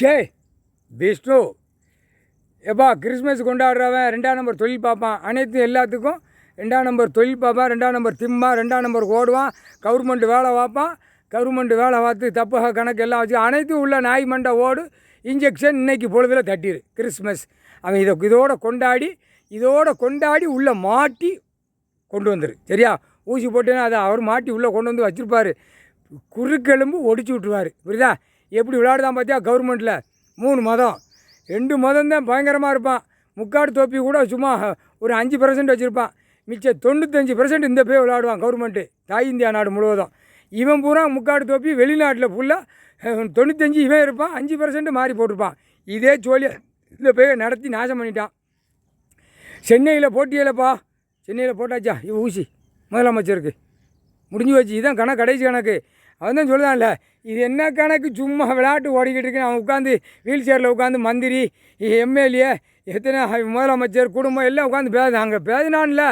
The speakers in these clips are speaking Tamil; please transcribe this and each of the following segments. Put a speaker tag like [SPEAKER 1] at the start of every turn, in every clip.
[SPEAKER 1] ஷே விஷ்ணு எப்பா கிறிஸ்மஸ் கொண்டாடுறவன் 2ஆம் நம்பர் தொழில் பார்ப்பான். அனைத்து எல்லாத்துக்கும் 2ஆம் நம்பர் தொழில் பார்ப்பான், 2ஆம் நம்பர் திம்பான், 2ஆம் நம்பர் ஓடுவான், கவர்மெண்ட் வேலை பார்ப்பான். கவர்மெண்ட் வேலை பார்த்து தப்பு கணக்கு எல்லாம் வச்சு அனைத்தும் உள்ள நாய் மண்டை ஓடு இன்ஜெக்ஷன் இன்றைக்கி பொழுதில் தட்டிடு கிறிஸ்மஸ். அவன் இதோட கொண்டாடி உள்ளே மாட்டி கொண்டு வந்துரு. சரியா? ஊசி போட்டேன்னா அதை அவர் மாட்டி உள்ளே கொண்டு வந்து வச்சுருப்பார். குறுக்கெலும்பு ஒடிச்சு விட்ருவார். புரியுதா? எப்படி விளையாடுதான் பார்த்தியா? கவர்மெண்ட்டில் 3 மதம், 2 மதம் தான் பயங்கரமாக இருப்பான். முக்காடு தொப்பி கூட சும்மா ஒரு 5% வச்சுருப்பான். மிச்சம் 95% இந்த போய் விளையாடுவான் கவர்மெண்ட்டு தாய் இந்தியா நாடு முழுவதும். இவன் பூரா முக்காடு தொப்பி வெளிநாட்டில் ஃபுல்லாக 95 இவன் இருப்பான், 5% மாறி போட்டிருப்பான். இதே சோழியை இந்த போய் நடத்தி நாசம் பண்ணிட்டான். சென்னையில் போட்டியலப்பா, சென்னையில் போட்டாச்சா ஊசி முதலமைச்சருக்கு முடிஞ்சு வச்சு. இதுதான் கணக்கு, கடைசி கணக்கு. அவன் தான் சொல்லுதான்ல, இது என்ன கணக்கு, சும்மா விளையாட்டு ஓடிக்கிட்டு இருக்கேன். அவன் உட்காந்து வீல் சேரில் உட்காந்து மந்திரி, எம்எல்ஏ, எத்தனை முதலமைச்சர் குடும்பம் எல்லாம் உட்காந்து பேசுனாங்க. பேசினான்ல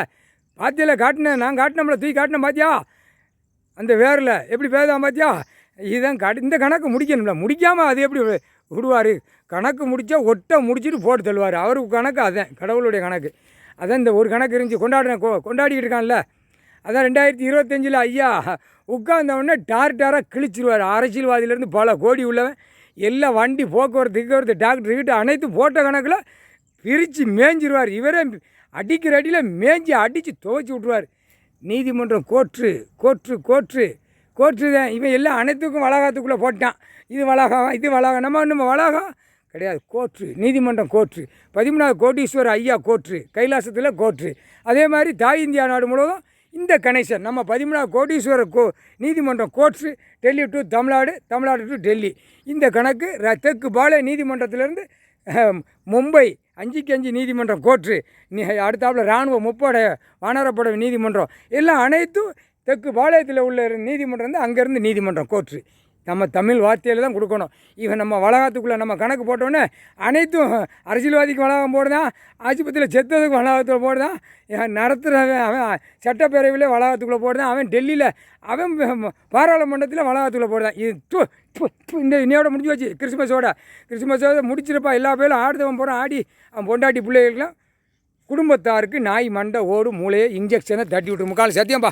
[SPEAKER 1] பார்த்தியில காட்டினேன், நான் காட்டினோம்ல, தூக்கி காட்டினேன் பார்த்தியா? அந்த வேரில் எப்படி பேசுதான் பார்த்தியா? இதுதான் இந்த கணக்கு முடிக்கணும்ல. முடிக்காமல் அது எப்படி விடுவார்? கணக்கு முடித்தா ஒட்டை முடிச்சுட்டு போட்டு தள்ளுவார். அவருக்கு கணக்கு அதான் கடவுளுடைய கணக்கு. அதான் இந்த ஒரு கணக்கு இருந்துச்சு. கொண்டாடிக்கிட்டு இருக்கான்ல. அதான் 2025 ஐயா உட்கார்ந்தவொடனே டாராக கிழிச்சிருவார். அரசியல்வாதியிலேருந்து பல கோடி உள்ளவன் எல்லாம் வண்டி போக்குவரத்து டாக்டர்கிட்ட அனைத்து போட்ட கணக்கில் பிரித்து மேய்ஞ்சிருவார். இவரே அடிக்கிற அடியில் மேய்ஞ்சி அடித்து துவைச்சி விட்ருவார். நீதிமன்றம் கோர்ட்டு தான். இவன் எல்லாம் அனைத்துக்கும் வளாகத்துக்குள்ளே போட்டான். இது வளாகம் நம்ம வளாகம் கிடையாது. நீதிமன்றம் 13வது கோட்டீஸ்வரர் ஐயா கைலாசத்தில் அதே மாதிரி தாய் இந்தியா நாடு முழுவதும் இந்த கணேசன் நம்ம 13வது கோட்டீஸ்வரர் நீதிமன்றம் டெல்லி டு தமிழ்நாடு டு டெல்லி. இந்த கணக்கு தெற்கு பாளைய நீதிமன்றத்திலேருந்து மும்பை 5க்கு 5 நீதிமன்றம் அடுத்தாப்பில் இராணுவ முப்படை வானரப்படை நீதிமன்றம் எல்லாம் அனைத்தும் தெற்கு பாளையத்தில் உள்ள நீதிமன்றம் அங்கேருந்து நீதிமன்றம் நம்ம தமிழ் வார்த்தையில் தான் கொடுக்கணும். இவன் நம்ம வளாகத்துக்குள்ளே நம்ம கணக்கு போட்டோன்னே அனைத்தும் அரசியல்வாதிக்கு வளாகம் போடுதான், ஆஸ்பத்திரியில் செத்ததுக்கு வளாகத்தில் போடுதான், நடத்துகிறவன் அவன் சட்டப்பேரவையில் வளாகத்துக்குள்ளே போடுதான், அவன் டெல்லியில் அவன் பாராளுமன்றத்தில் வளாகத்துக்குள்ளே போடுதான். இது இந்த இன்னையோட முடிஞ்சு வச்சு கிறிஸ்மஸோட முடிச்சிருப்பா. எல்லா பேரும் ஆடுதவன் போகிறான். ஆடி அவன் பொண்டாட்டி பிள்ளைகளுக்கெல்லாம் குடும்பத்தாருக்கு நாய் மண்டை ஓடு மூளையை இன்ஜெக்ஷனை தட்டி விட்டு 3/4 சத்தியம்பா.